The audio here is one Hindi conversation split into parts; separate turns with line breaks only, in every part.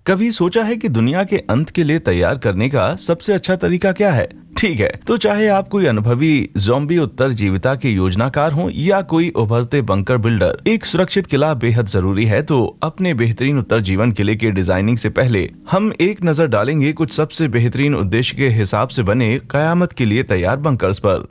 कभी सोचा है कि दुनिया के अंत के लिए तैयार करने का सबसे अच्छा तरीका क्या है? ठीक है, तो चाहे आप कोई अनुभवी ज़ॉम्बी उत्तरजीविता के योजनाकार हों या कोई उभरते बंकर बिल्डर, एक सुरक्षित किला बेहद जरूरी है। तो अपने बेहतरीन उत्तरजीवन किले के डिजाइनिंग से पहले हम एक नजर डालेंगे कुछ सबसे बेहतरीन उद्देश्य के हिसाब से बने कयामत के लिए तैयार बंकर्स पर।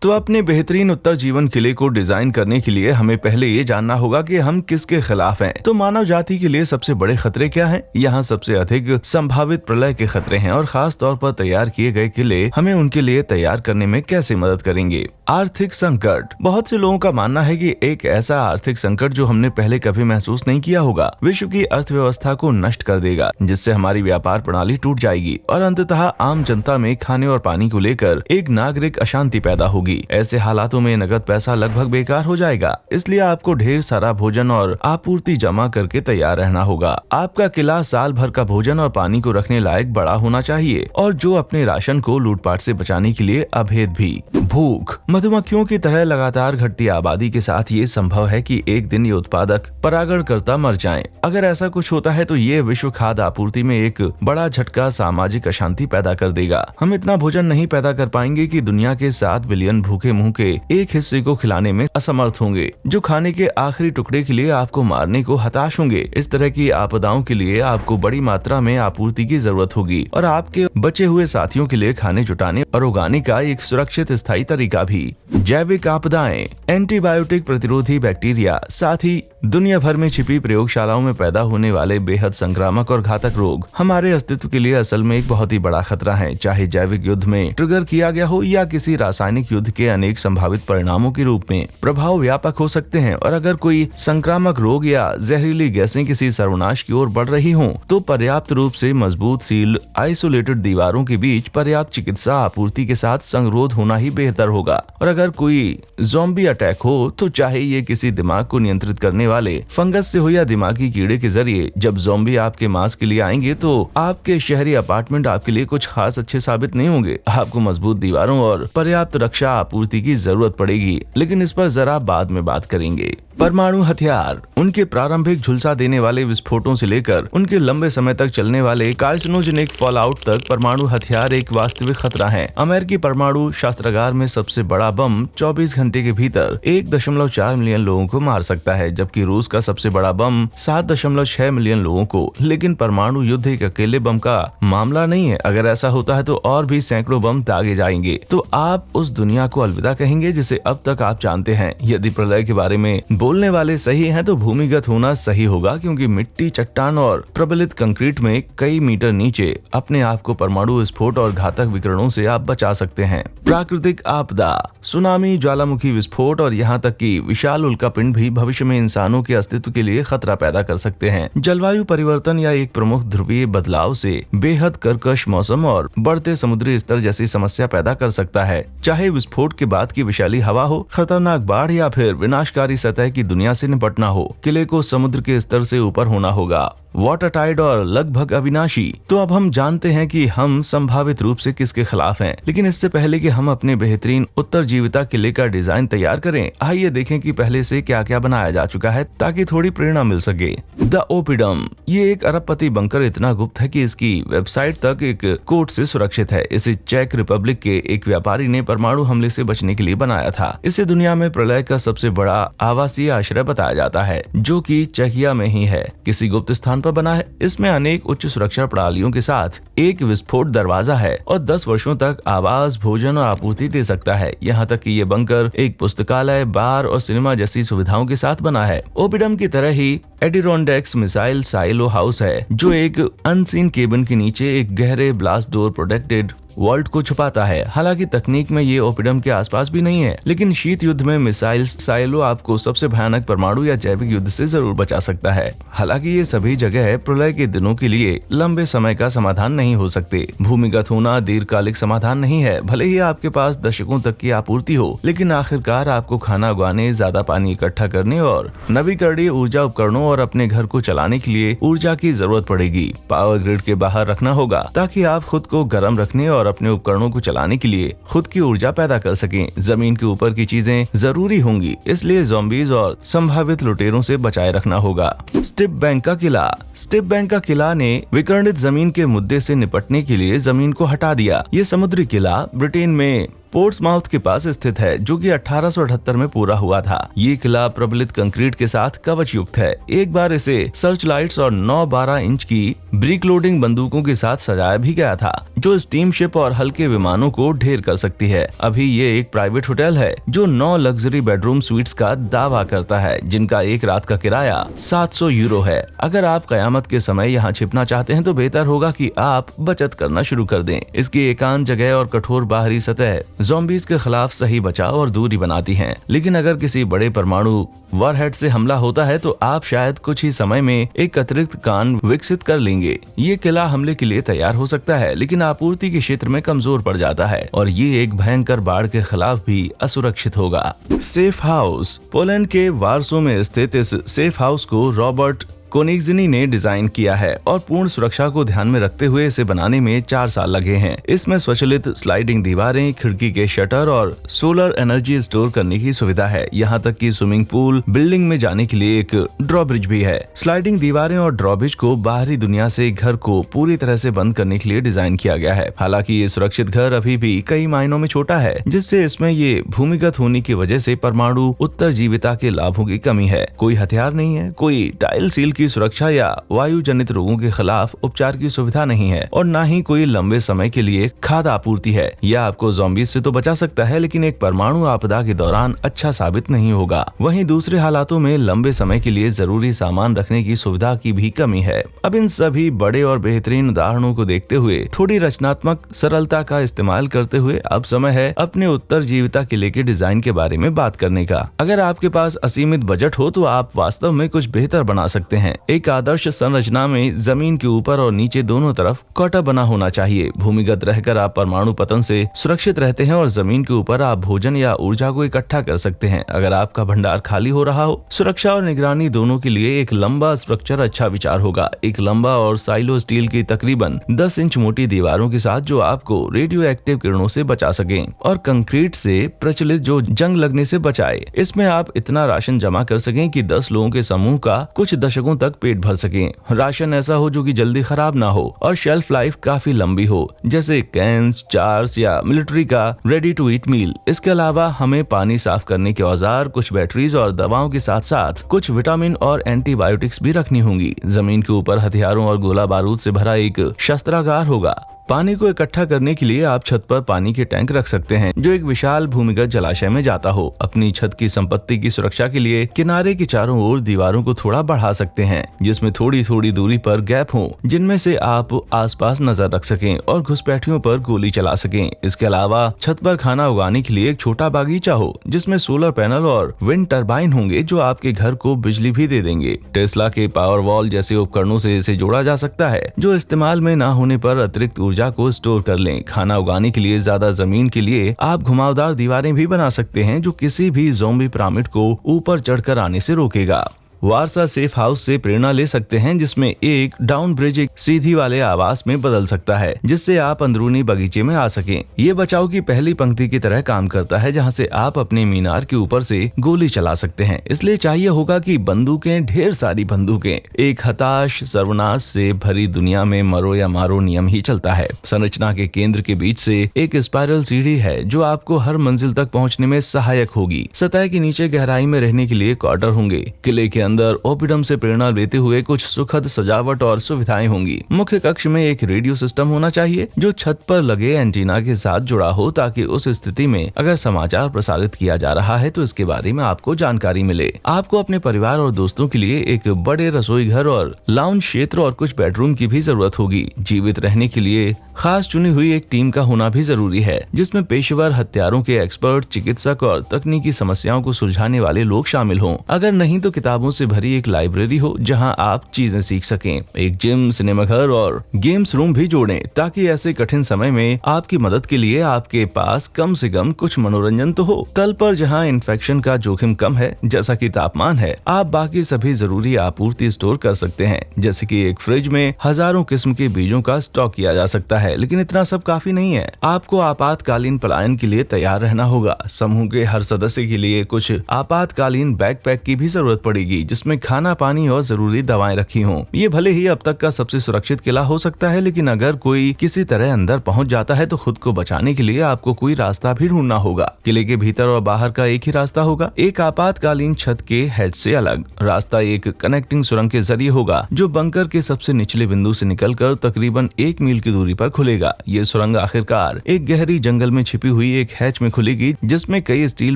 तो अपने बेहतरीन उत्तर जीवन किले को डिजाइन करने के लिए हमें पहले ये जानना होगा कि हम किसके खिलाफ हैं। तो मानव जाति के लिए सबसे बड़े खतरे क्या हैं? यहाँ सबसे अधिक संभावित प्रलय के खतरे हैं और खास तौर पर तैयार किए गए किले हमें उनके लिए तैयार करने में कैसे मदद करेंगे। आर्थिक संकट। बहुत से लोगों का मानना है कि एक ऐसा आर्थिक संकट जो हमने पहले कभी महसूस नहीं किया होगा विश्व की अर्थव्यवस्था को नष्ट कर देगा, जिससे हमारी व्यापार प्रणाली टूट जाएगी और अंततः आम जनता में खाने और पानी को लेकर एक नागरिक अशांति पैदा होगी। ऐसे हालातों में नगद पैसा लगभग बेकार हो जाएगा, इसलिए आपको ढेर सारा भोजन और आपूर्ति जमा करके तैयार रहना होगा। आपका किला साल भर का भोजन और पानी को रखने लायक बड़ा होना चाहिए और जो अपने राशन को लूटपाट से बचाने के लिए अभेद भी। भूख। मधुमक्खियों की तरह लगातार घटती आबादी के साथ ये संभव है कि एक दिन ये उत्पादक परागणकर्ता मर जाएं। अगर ऐसा कुछ होता है तो ये विश्व खाद्य आपूर्ति में एक बड़ा झटका सामाजिक अशांति पैदा कर देगा। हम इतना भोजन नहीं पैदा कर पाएंगे कि दुनिया के 7 बिलियन भूखे मुंह के एक हिस्से को खिलाने में असमर्थ होंगे, जो खाने के आखिरी टुकड़े के लिए आपको मारने को हताश होंगे। इस तरह की आपदाओं के लिए आपको बड़ी मात्रा में आपूर्ति की जरूरत होगी और आपके बचे हुए साथियों के लिए खाने जुटाने और उगाने का एक सुरक्षित स्थायी तरीका भी। जैविक आपदाएं। एंटीबायोटिक प्रतिरोधी बैक्टीरिया, साथ ही दुनिया भर में छिपी प्रयोगशालाओं में पैदा होने वाले बेहद संक्रामक और घातक रोग हमारे अस्तित्व के लिए असल में एक बहुत ही बड़ा खतरा है, चाहे जैविक युद्ध में ट्रिगर किया गया हो या किसी रासायनिक युद्ध के अनेक संभावित परिणामों के रूप में। प्रभाव व्यापक हो सकते हैं और अगर कोई संक्रामक रोग या जहरीली गैसें किसी सर्वनाश की ओर बढ़ रही हों, तो पर्याप्त रूप से मजबूत सील आइसोलेटेड दीवारों के बीच पर्याप्त चिकित्सा आपूर्ति के साथ संगरोध होना ही बेहतर होगा। और अगर कोई ज़ॉम्बी अटैक हो तो चाहे ये किसी दिमाग को नियंत्रित करने वाले फंगस से हो या दिमागी कीड़े के जरिए, जब ज़ॉम्बी आपके मांस के लिए आएंगे तो आपके शहरी अपार्टमेंट आपके लिए कुछ खास अच्छे साबित नहीं होंगे। आपको मजबूत दीवारों और पर्याप्त रक्षा आपूर्ति की जरूरत पड़ेगी, लेकिन इस पर जरा बाद में बात करेंगे। परमाणु हथियार। उनके प्रारंभिक झुलसा देने वाले विस्फोटों से लेकर उनके लंबे समय तक चलने वाले कार्सिनोजेनिक फॉलआउट तक परमाणु हथियार एक वास्तविक खतरा है। अमेरिकी परमाणु शस्त्रागार में सबसे बड़ा बम 24 घंटे के भीतर 1.4 मिलियन लोगों को मार सकता है, जबकि रूस का सबसे बड़ा बम 7.6 मिलियन लोगों को। लेकिन परमाणु युद्ध एक अकेले बम का मामला नहीं है। अगर ऐसा होता है तो और भी सैकड़ों बम दागे जाएंगे। तो आप उस दुनिया को अलविदा कहेंगे जिसे अब तक आप जानते हैं। यदि प्रलय के बारे में बोलने वाले सही हैं तो भूमिगत होना सही होगा, क्योंकि मिट्टी, चट्टान और प्रबलित कंक्रीट में कई मीटर नीचे अपने आप को परमाणु विस्फोट और घातक विकिरणों से आप बचा सकते हैं। प्राकृतिक आपदा। सुनामी, ज्वालामुखी विस्फोट और यहाँ तक कि विशाल उल्कापिंड भी भविष्य में इंसानों के अस्तित्व के लिए खतरा पैदा कर सकते हैं। जलवायु परिवर्तन या एक प्रमुख ध्रुवीय बदलाव से बेहद कर्कश मौसम और बढ़ते समुद्री स्तर जैसी समस्या पैदा कर सकता है। चाहे विस्फोट के बाद की विशाली हवा हो, खतरनाक बाढ़ या फिर विनाशकारी सतह की दुनिया से निपटना हो, किले को समुद्र के स्तर से ऊपर होना होगा। वाटर टाइड और लगभग अविनाशी। तो अब हम जानते हैं कि हम संभावित रूप से किसके खिलाफ हैं, लेकिन इससे पहले कि हम अपने बेहतरीन उत्तरजीविता किले का डिजाइन तैयार करें, आइए देखें कि पहले से क्या क्या बनाया जा चुका है ताकि थोड़ी प्रेरणा मिल सके। द ओपिडम। ये एक अरबपति बंकर इतना गुप्त है कि इसकी वेबसाइट तक एक कोड से सुरक्षित है। इसे चेक रिपब्लिक के एक व्यापारी ने परमाणु हमले से बचने के लिए बनाया था। इसे दुनिया में प्रलय का सबसे बड़ा आवासीय आश्रय बताया जाता है, जो कि चेकिया में ही है, किसी गुप्त स्थान पर बना है। इसमें अनेक उच्च सुरक्षा प्रणालियों के साथ एक विस्फोट दरवाजा है और 10 वर्षों तक आवास, भोजन और आपूर्ति दे सकता है। यहाँ तक कि ये बंकर एक पुस्तकालय, बार और सिनेमा जैसी सुविधाओं के साथ बना है। ओपिडम की तरह ही एडिरोंडेक्स मिसाइल साइलो हाउस है, जो एक अनसीन केबिन के नीचे एक गहरे ब्लास्ट डोर प्रोटेक्टेड वर्ल्ड को छुपाता है। हालांकि तकनीक में ये ओपिडम के आसपास भी नहीं है, लेकिन शीत युद्ध में मिसाइल साइलो आपको सबसे भयानक परमाणु या जैविक युद्ध से जरूर बचा सकता है। हालांकि ये सभी जगह प्रलय के दिनों के लिए लंबे समय का समाधान नहीं हो सकते। भूमिगत होना दीर्घकालिक समाधान नहीं है। भले ही आपके पास दशकों तक की आपूर्ति हो, लेकिन आखिरकार आपको खाना उगाने, ज्यादा पानी इकट्ठा करने और नवीकरणीय ऊर्जा उपकरणों और अपने घर को चलाने के लिए ऊर्जा की जरूरत पड़ेगी। पावर ग्रिड के बाहर रखना होगा ताकि आप खुद को गर्म रखने और और अपने उपकरणों को चलाने के लिए खुद की ऊर्जा पैदा कर सकें। जमीन के ऊपर की चीजें जरूरी होंगी, इसलिए ज़ॉम्बीज और संभावित लुटेरों से बचाए रखना होगा। स्टिप बैंक का किला। स्टिप बैंक का किला ने विकर्णित जमीन के मुद्दे से निपटने के लिए जमीन को हटा दिया। ये समुद्री किला ब्रिटेन में पोर्ट्समाउथ के पास स्थित है, जो कि 1878 में पूरा हुआ था। ये किला प्रबलित कंक्रीट के साथ कवच युक्त है। एक बार इसे सर्च लाइट्स और 9-12 इंच की ब्रिक लोडिंग बंदूकों के साथ सजाया भी गया था, जो स्टीम शिप और हल्के विमानों को ढेर कर सकती है। अभी ये एक प्राइवेट होटल है जो 9 लग्जरी बेडरूम स्वीट्स का दावा करता है, जिनका एक रात का किराया 700 यूरो है। अगर आप कयामत के समय यहाँ छिपना चाहते हैं तो बेहतर होगा कि आप बचत करना शुरू कर दें। इसकी एकांत जगह और कठोर बाहरी सतह ज़ॉम्बीज के खिलाफ सही बचाव और दूरी बनाती हैं। लेकिन अगर किसी बड़े परमाणु वॉरहेड से हमला होता है तो आप शायद कुछ ही समय में एक अतिरिक्त कान विकसित कर लेंगे। ये किला हमले के लिए तैयार हो सकता है, लेकिन आपूर्ति के क्षेत्र में कमजोर पड़ जाता है और ये एक भयंकर बाढ़ के खिलाफ भी असुरक्षित होगा। Safe house. पोलैंड के वार्सो में स्थित इस सेफ हाउस को रॉबर्ट कोनिग्जनी ने डिजाइन किया है और पूर्ण सुरक्षा को ध्यान में रखते हुए इसे बनाने में 4 साल लगे हैं। इसमें स्वचालित स्लाइडिंग दीवारें, खिड़की के शटर और सोलर एनर्जी स्टोर करने की सुविधा है। यहाँ तक कि स्विमिंग पूल बिल्डिंग में जाने के लिए एक ड्रॉब्रिज भी है। स्लाइडिंग दीवारें और ड्रॉब्रिज को बाहरी दुनिया से घर को पूरी तरह से बंद करने के लिए डिजाइन किया गया है। हालांकि ये सुरक्षित घर अभी भी कई मायनों में छोटा है, जिससे इसमें ये भूमिगत होने की वजह से परमाणु उत्तरजीविता के लाभों की कमी है। कोई हथियार नहीं है, कोई टाइल सील की सुरक्षा या वायु जनित रोगों के खिलाफ उपचार की सुविधा नहीं है और न ही कोई लंबे समय के लिए खाद्य आपूर्ति है। यह आपको ज़ॉम्बीज से तो बचा सकता है, लेकिन एक परमाणु आपदा के दौरान अच्छा साबित नहीं होगा। वहीं दूसरे हालातों में लंबे समय के लिए जरूरी सामान रखने की सुविधा की भी कमी है। अब इन सभी बड़े और बेहतरीन उदाहरणों को देखते हुए थोड़ी रचनात्मक सरलता का इस्तेमाल करते हुए अब समय है अपने उत्तरजीविता किले के डिजाइन के बारे में बात करने का। अगर आपके पास असीमित बजट हो तो आप वास्तव में कुछ बेहतर बना सकते हैं। एक आदर्श संरचना में जमीन के ऊपर और नीचे दोनों तरफ क्वार्टर बना होना चाहिए। भूमिगत रहकर आप परमाणु पतन से सुरक्षित रहते हैं और जमीन के ऊपर आप भोजन या ऊर्जा को इकट्ठा कर सकते हैं। अगर आपका भंडार खाली हो रहा हो, सुरक्षा और निगरानी दोनों के लिए एक लंबा स्ट्रक्चर अच्छा विचार होगा। एक लंबा और साइलो स्टील की तकरीबन 10 इंच मोटी दीवारों के साथ जो आपको रेडियो एक्टिव किरणों से बचा सके और कंक्रीट से प्रचलित जो जंग लगने से बचाए। इसमें आप इतना राशन जमा कर सकें कि 10 लोगों के समूह का कुछ दशकों तक पेट भर सकें। राशन ऐसा हो जो कि जल्दी खराब ना हो और शेल्फ लाइफ काफी लंबी हो, जैसे कैंस, जार्स या मिलिट्री का रेडी टू ईट मील। इसके अलावा हमें पानी साफ करने के औजार, कुछ बैटरीज और दवाओं के साथ साथ कुछ विटामिन और एंटीबायोटिक्स भी रखनी होंगी। जमीन के ऊपर हथियारों और गोला बारूद से भरा एक शस्त्रागार होगा। पानी को इकट्ठा करने के लिए आप छत पर पानी के टैंक रख सकते हैं जो एक विशाल भूमिगत जलाशय में जाता हो। अपनी छत की संपत्ति की सुरक्षा के लिए किनारे की चारों ओर दीवारों को थोड़ा बढ़ा सकते हैं, जिसमें थोड़ी थोड़ी दूरी पर गैप हो, जिनमें से आप आसपास नजर रख सकें और घुसपैठियों पर गोली चला सकें। इसके अलावा छत पर खाना उगाने के लिए एक छोटा बागीचा हो, जिसमें सोलर पैनल और विंड टर्बाइन होंगे जो आपके घर को बिजली भी दे देंगे। टेस्ला के पावर वॉल जैसे उपकरणों से इसे जोड़ा जा सकता है, जो इस्तेमाल में न होने पर अतिरिक्त ऊर्जा को स्टोर कर लें। खाना उगाने के लिए ज्यादा जमीन के लिए आप घुमावदार दीवारें भी बना सकते हैं, जो किसी भी ज़ॉम्बी पिरामिड को ऊपर चढ़कर आने से रोकेगा। वारसा सेफ हाउस से प्रेरणा ले सकते हैं, जिसमें एक डाउन ब्रिज एक सीधी वाले आवास में बदल सकता है, जिससे आप अंदरूनी बगीचे में आ सकें। ये बचाव की पहली पंक्ति की तरह काम करता है, जहां से आप अपने मीनार के ऊपर से गोली चला सकते हैं। इसलिए चाहिए होगा कि बंदूकें, ढेर सारी बंदूकें। एक हताश सर्वनाश से भरी दुनिया में मरो या मारो नियम ही चलता है। संरचना के केंद्र के बीच से एक स्पाइरल सीढ़ी है जो आपको हर मंजिल तक पहुँचने में सहायक होगी। सतह के नीचे गहराई में रहने के लिए क्वार्टर होंगे। किले के अंदर ओपिडम से प्रेरणा लेते हुए कुछ सुखद सजावट और सुविधाएं होंगी। मुख्य कक्ष में एक रेडियो सिस्टम होना चाहिए जो छत पर लगे एंटीना के साथ जुड़ा हो, ताकि उस स्थिति में अगर समाचार प्रसारित किया जा रहा है तो इसके बारे में आपको जानकारी मिले। आपको अपने परिवार और दोस्तों के लिए एक बड़े रसोई घर और लाउंज क्षेत्र और कुछ बेडरूम की भी जरूरत होगी। जीवित रहने के लिए खास चुनी हुई एक टीम का होना भी जरूरी है, जिसमें पेशेवर हत्यारों के एक्सपर्ट, चिकित्सक और तकनीकी समस्याओं को सुलझाने वाले लोग शामिल हों। अगर नहीं तो किताबों से से भरी एक लाइब्रेरी हो जहां आप चीजें सीख सकें। एक जिम, सिनेमा घर और गेम्स रूम भी जोड़ें ताकि ऐसे कठिन समय में आपकी मदद के लिए आपके पास कम से कम कुछ मनोरंजन तो हो। तल पर जहां इन्फेक्शन का जोखिम कम है, जैसा कि तापमान है, आप बाकी सभी जरूरी आपूर्ति स्टोर कर सकते हैं। जैसे कि एक फ्रिज में हजारों किस्म के बीजों का स्टॉक किया जा सकता है, लेकिन इतना सब काफी नहीं है। आपको आपातकालीन पलायन के लिए तैयार रहना होगा। समूह के हर सदस्य के लिए कुछ आपातकालीन बैकपैक की भी जरूरत पड़ेगी, जिसमें खाना, पानी और जरूरी दवाएं रखी हों। ये भले ही अब तक का सबसे सुरक्षित किला हो सकता है, लेकिन अगर कोई किसी तरह अंदर पहुंच जाता है तो खुद को बचाने के लिए आपको कोई रास्ता भी ढूंढना होगा। किले के भीतर और बाहर का एक ही रास्ता होगा, एक आपातकालीन छत के हेड से अलग। रास्ता एक कनेक्टिंग सुरंग के जरिए होगा जो बंकर के सबसे निचले बिंदु से निकलकर तकरीबन 1 मील की दूरी पर खुलेगा। ये सुरंग आखिरकार एक गहरी जंगल में छिपी हुई एक हैच में खुलेगी, जिसमें कई स्टील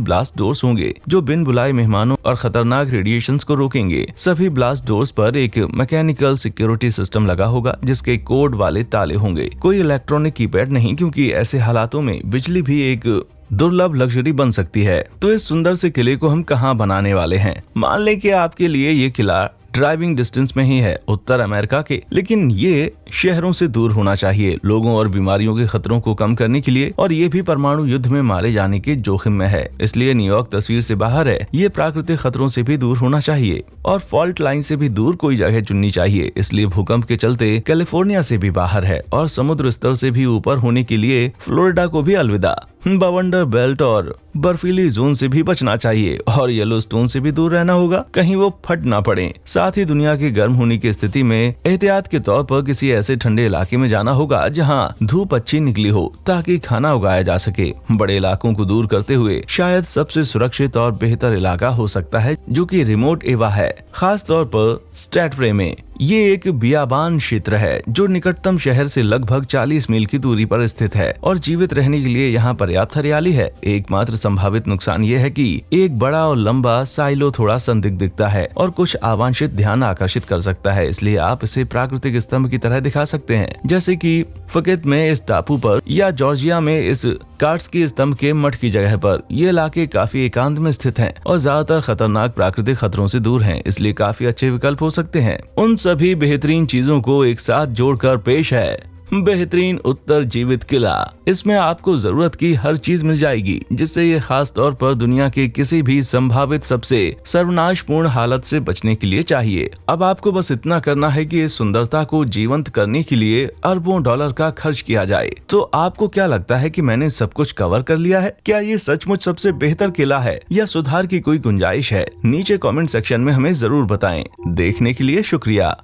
ब्लास्ट डोर्स होंगे जो बिन बुलाए मेहमानों और खतरनाक रेडिएशंस को रोकेंगे। सभी ब्लास्ट डोर्स पर एक मैकेनिकल सिक्योरिटी सिस्टम लगा होगा जिसके कोड वाले ताले होंगे। कोई इलेक्ट्रॉनिक कीपैड नहीं, क्योंकि ऐसे हालातों में बिजली भी एक दुर्लभ लग्जरी बन सकती है। तो इस सुंदर से किले को हम कहाँ बनाने वाले हैं? मान लें कि आपके लिए ये किला ड्राइविंग डिस्टेंस में ही है, उत्तर अमेरिका के, लेकिन ये शहरों से दूर होना चाहिए, लोगों और बीमारियों के खतरों को कम करने के लिए, और ये भी परमाणु युद्ध में मारे जाने के जोखिम में है। इसलिए न्यूयॉर्क तस्वीर से बाहर है। ये प्राकृतिक खतरों से भी दूर होना चाहिए और फॉल्ट लाइन से भी दूर कोई जगह चुननी चाहिए। इसलिए भूकंप के चलते कैलिफोर्निया से भी बाहर है और समुद्र स्तर से भी ऊपर होने के लिए फ्लोरिडा को भी अलविदा। बवंडर बेल्ट और बर्फीली जोन से भी बचना चाहिए और येलोस्टोन से भी दूर रहना होगा, कहीं वो फट ना पड़े। साथ ही दुनिया के गर्म होने की स्थिति में एहतियात के तौर पर किसी ऐसे ठंडे इलाके में जाना होगा जहां धूप अच्छी निकली हो ताकि खाना उगाया जा सके। बड़े इलाकों को दूर करते हुए शायद सबसे सुरक्षित और बेहतर इलाका हो सकता है जो कि रिमोट एवा है, खास तौर पर स्टैटरे में। ये एक बियाबान क्षेत्र है जो निकटतम शहर से लगभग 40 मील की दूरी पर स्थित है और जीवित रहने के लिए यहाँ पर्याप्त हरियाली है। एकमात्र संभावित नुकसान ये है कि एक बड़ा और लंबा साइलो थोड़ा संदिग्ध दिखता है और कुछ अवांछित ध्यान आकर्षित कर सकता है। इसलिए आप इसे प्राकृतिक स्तंभ की तरह दिखा सकते हैं, जैसे कि फकेत में इस टापू पर या जॉर्जिया में इस कार्ट्सकी स्तंभ के मठ की जगह पर। ये इलाके काफी एकांत में स्थित हैं और ज्यादातर खतरनाक प्राकृतिक खतरों से दूर हैं, इसलिए काफी अच्छे विकल्प हो सकते हैं। उन सभी बेहतरीन चीजों को एक साथ जोड़कर पेश है बेहतरीन उत्तर जीवित किला। इसमें आपको जरूरत की हर चीज मिल जाएगी, जिससे ये खास तौर पर दुनिया के किसी भी संभावित सबसे सर्वनाशपूर्ण हालत से बचने के लिए चाहिए। अब आपको बस इतना करना है कि इस सुंदरता को जीवंत करने के लिए अरबों डॉलर का खर्च किया जाए। तो आपको क्या लगता है कि मैंने सब कुछ कवर कर लिया है? क्या ये सचमुच सबसे बेहतर किला है या सुधार की कोई गुंजाइश है? नीचे कमेंट सेक्शन में हमें जरूर बताएं। देखने के लिए शुक्रिया।